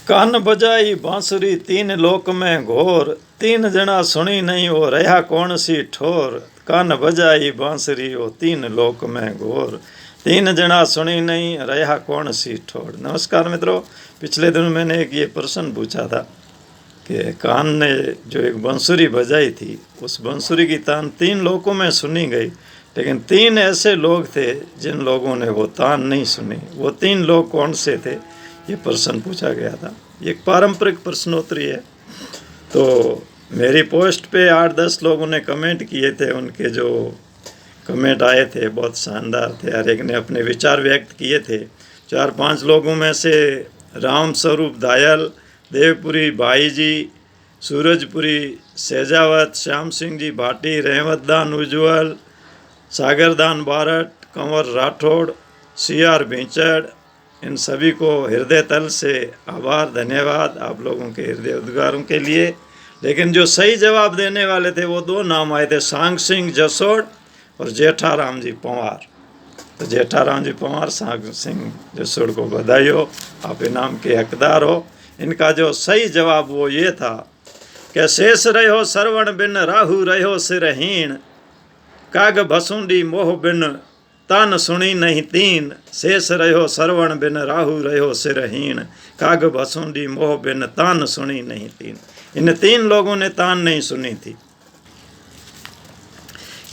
कान बजाई बांसुरी तीन लोक में घोर, तीन जना सुनी नहीं वो रहा कौन सी ठोर। कान बजाई बांसुरी वो तीन लोक में घोर, तीन जना सुनी नहीं रहा कौन सी ठोर। नमस्कार मित्रों, पिछले दिन मैंने एक ये प्रश्न पूछा था कि कान ने जो एक बांसुरी बजाई थी, उस बांसुरी की तान तीन लोकों में सुनी गई, लेकिन तीन ऐसे लोग थे जिन लोगों ने वो तान नहीं सुनी। वो तीन लोग कौन से थे, ये प्रश्न पूछा गया था। ये एक पारंपरिक प्रश्नोत्तरी है। तो मेरी पोस्ट पे 8-10 लोगों ने कमेंट किए थे। उनके जो कमेंट आए थे बहुत शानदार थे, हर एक ने अपने विचार व्यक्त किए थे। 4-5 लोगों में से राम स्वरूप दायल, देवपुरी भाई जी, सूरजपुरी सहजावत, श्याम सिंह जी भाटी, रहमतदान उज्ज्वल, सागरदान बारट, कंवर राठौड़, CR भींचड़, इन सभी को हृदय तल से आभार, धन्यवाद आप लोगों के हृदय उद्गारों के लिए। लेकिन जो सही जवाब देने वाले थे वो दो नाम आए थे, सांग सिंह जसोड़ और जेठाराम जी पंवार। तो जेठाराम जी पंवार, सांग सिंह जसोड़ को बधाई हो, आप इनाम के हकदार हो। इनका जो सही जवाब वो ये था कि शेष रहो श्रवण बिन राहु रहो सिरहीन, काग भसुंडी मोह बिन तान सुनी नहीं तीन। शेष रहो श्रवण बिन राहु रहो सिरहीन, काग भसुंडी मोह बिन तान सुनी नहीं तीन। इन तीन लोगों ने तान नहीं सुनी थी।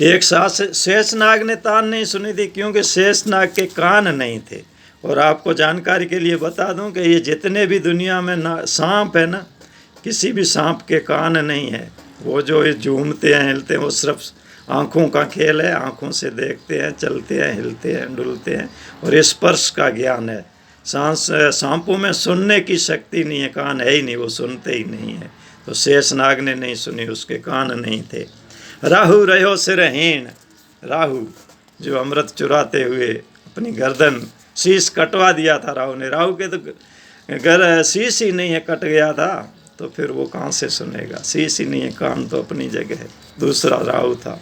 एक शेषनाग ने तान नहीं सुनी थी क्योंकि शेषनाग के कान नहीं थे। और आपको जानकारी के लिए बता दूं कि ये जितने भी दुनिया में सांप है ना, किसी भी सांप के कान नहीं है। वो जो ये झूमते हैं, हिलते हैं, वो सिर्फ आँखों का खेल है। आँखों से देखते हैं, चलते हैं, हिलते हैं, डुलते हैं, और स्पर्श का ज्ञान है। सांपों में सुनने की शक्ति नहीं है, कान है ही नहीं, वो सुनते ही नहीं है। तो शेषनाग ने नहीं सुनी, उसके कान नहीं थे। राहु रहो सिरहीन, राहु जो अमृत चुराते हुए अपनी गर्दन, शीश कटवा दिया था राहु ने। राहु के तो शीश ही नहीं है, कट गया था, तो फिर वो कहाँ से सुनेगा। शीश ही नहीं है, कान तो अपनी जगह है। दूसरा राहु था।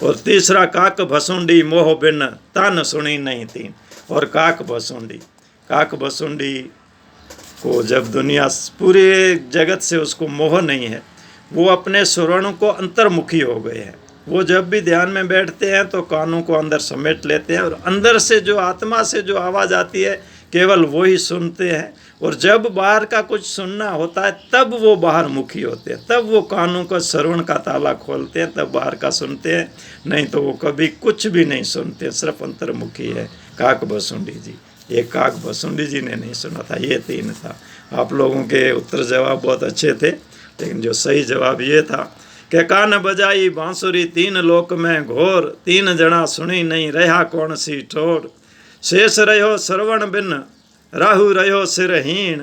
और तीसरा काक भसुंडी मोह बिन तान सुनी नहीं तीन। और काक भसुंडी को जब दुनिया पूरे जगत से उसको मोह नहीं है, वो अपने स्वरों को अंतर्मुखी हो गए हैं। वो जब भी ध्यान में बैठते हैं तो कानों को अंदर समेट लेते हैं, और अंदर से जो आत्मा से जो आवाज़ आती है केवल वो ही सुनते हैं। और जब बाहर का कुछ सुनना होता है तब वो बाहर मुखी होते हैं, तब वो कानों का श्रवण का ताला खोलते हैं, तब बाहर का सुनते हैं। नहीं तो वो कभी कुछ भी नहीं सुनते, सिर्फ अंतर्मुखी है। काक भसुंडी जी, ये काक भसुंडी जी ने नहीं सुना था। ये तीन था। आप लोगों के उत्तर जवाब बहुत अच्छे थे, लेकिन जो सही जवाब ये था कि कान बजाई बांसुरी तीन लोक में घोर, तीन जना सुनी नहीं रहा कौन सी ठोर। शेष रहो श्रवण बिन राहु रहो सिरहीन,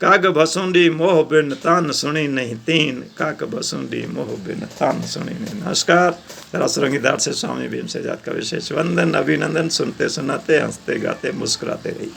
काग भसुंडी मोह बिन तान सुनी नहीं तीन। काग भसुंडी मोह बिन तान सुनी नहीं। नमस्कार, रसरंगीदार से स्वामी भीम से जात का विशेष वंदन, अभिनंदन। सुनते सुनाते, हंसते गाते, मुस्कुराते रहिए।